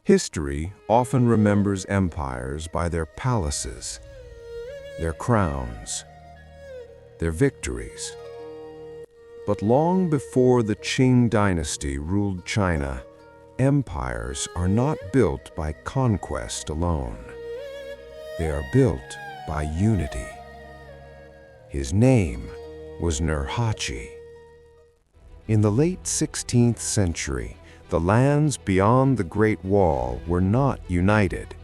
History often remembers empires by their palaces, their crowns, their victories. But long before the Qing Dynasty ruled China, empires are not built by conquest alone. They are built by unity. His name was Nurhaci. In the late 16th century, the lands beyond the Great Wall were not united.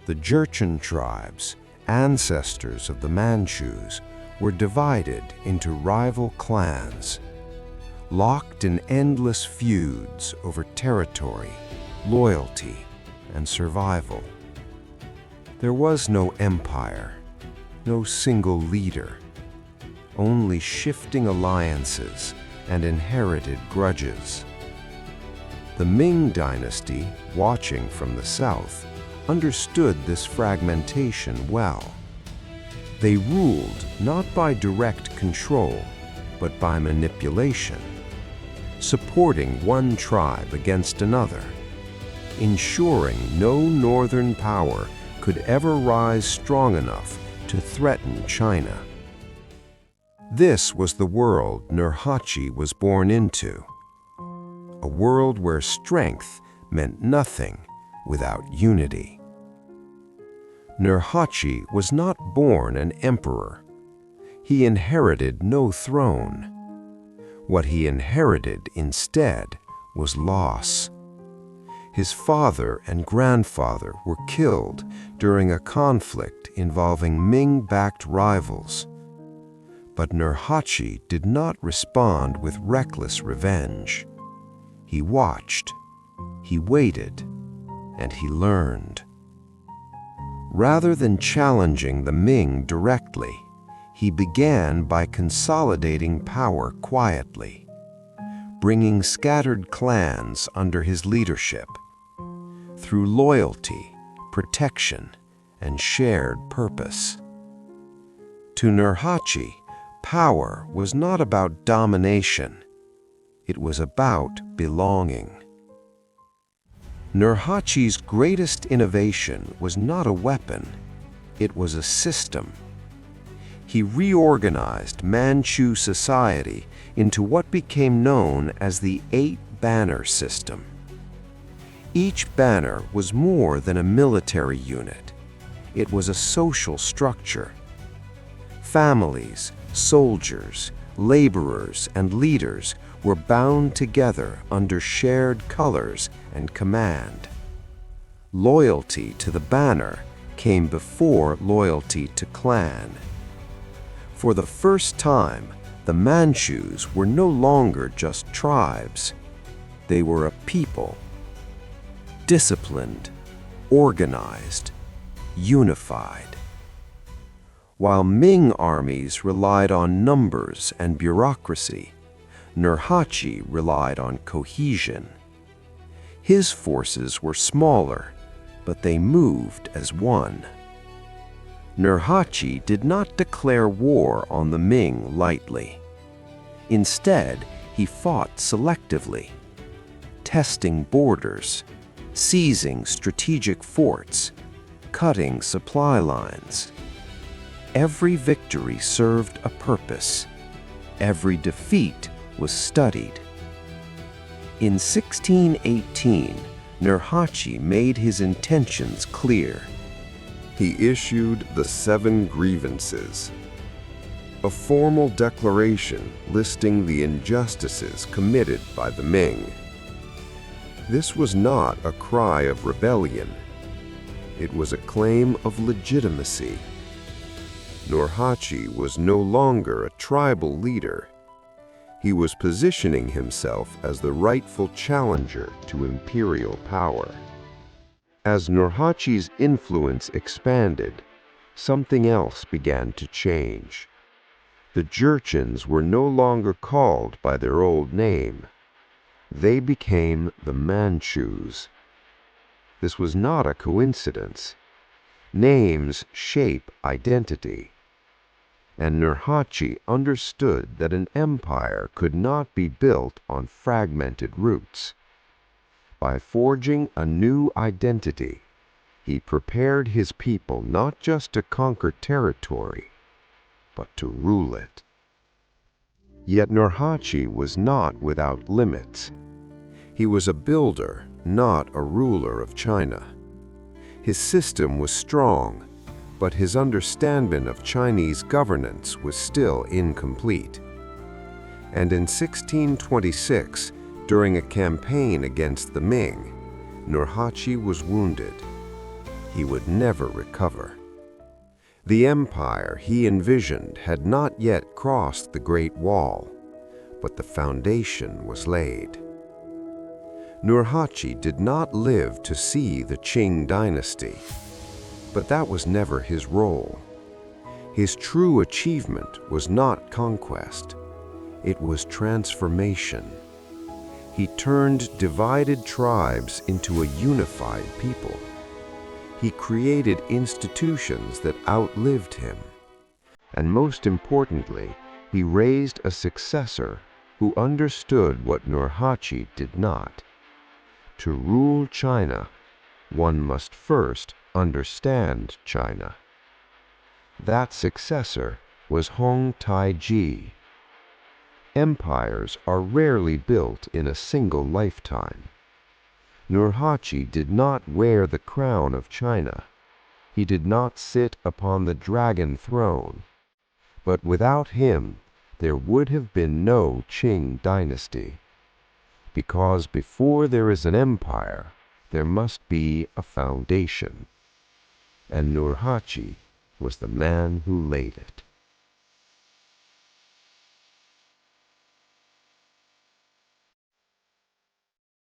The Jurchen tribes, ancestors of the Manchus, were divided into rival clans, locked in endless feuds over territory, loyalty, and survival. There was no empire, no single leader, only shifting alliances and inherited grudges. The Ming Dynasty, watching from the south, understood this fragmentation well. They ruled not by direct control, but by manipulation, supporting one tribe against another, ensuring no northern power could ever rise strong enough to threaten China. This was the world Nurhaci was born into, a world where strength meant nothing without unity. Nurhaci was not born an emperor. He inherited no throne. What he inherited instead was loss. His father and grandfather were killed during a conflict involving Ming-backed rivals. But Nurhaci did not respond with reckless revenge. He watched, he waited, and he learned. Rather than challenging the Ming directly, he began by consolidating power quietly, bringing scattered clans under his leadership. Through loyalty, protection, and shared purpose. To Nurhaci, power was not about domination. It was about belonging. Nurhaci's greatest innovation was not a weapon, it was a system. He reorganized Manchu society into what became known as the 8-banner system. Each banner was more than a military unit. It was a social structure. Families, soldiers, laborers, and leaders were bound together under shared colors and command. Loyalty to the banner came before loyalty to clan. For the first time, the Manchus were no longer just tribes. They were a people. Disciplined, organized, unified. While Ming armies relied on numbers and bureaucracy, Nurhaci relied on cohesion. His forces were smaller, but they moved as one. Nurhaci did not declare war on the Ming lightly. Instead, he fought selectively, testing borders, seizing strategic forts, cutting supply lines. Every victory served a purpose. Every defeat was studied. In 1618, Nurhaci made his intentions clear. He issued the 7 grievances, a formal declaration listing the injustices committed by the Ming. This was not a cry of rebellion. It was a claim of legitimacy. Nurhaci was no longer a tribal leader. He was positioning himself as the rightful challenger to imperial power. As Nurhaci's influence expanded, something else began to change. The Jurchens were no longer called by their old name. They became the Manchus. This was not a coincidence. Names shape identity. And Nurhaci understood that an empire could not be built on fragmented roots. By forging a new identity, he prepared his people not just to conquer territory, but to rule it. Yet Nurhaci was not without limits. He was a builder, not a ruler of China. His system was strong, but his understanding of Chinese governance was still incomplete. And in 1626, during a campaign against the Ming, Nurhaci was wounded. He would never recover. The empire he envisioned had not yet crossed the Great Wall, but the foundation was laid. Nurhaci did not live to see the Qing Dynasty, but that was never his role. His true achievement was not conquest, it was transformation. He turned divided tribes into a unified people. He created institutions that outlived him. And most importantly, he raised a successor who understood what Nurhaci did not. To rule China, one must first understand China. That successor was Hong Taiji. Empires are rarely built in a single lifetime. Nurhaci did not wear the crown of China. He did not sit upon the dragon throne. But without him, there would have been no Qing Dynasty. Because before there is an empire, there must be a foundation. And Nurhaci was the man who laid it.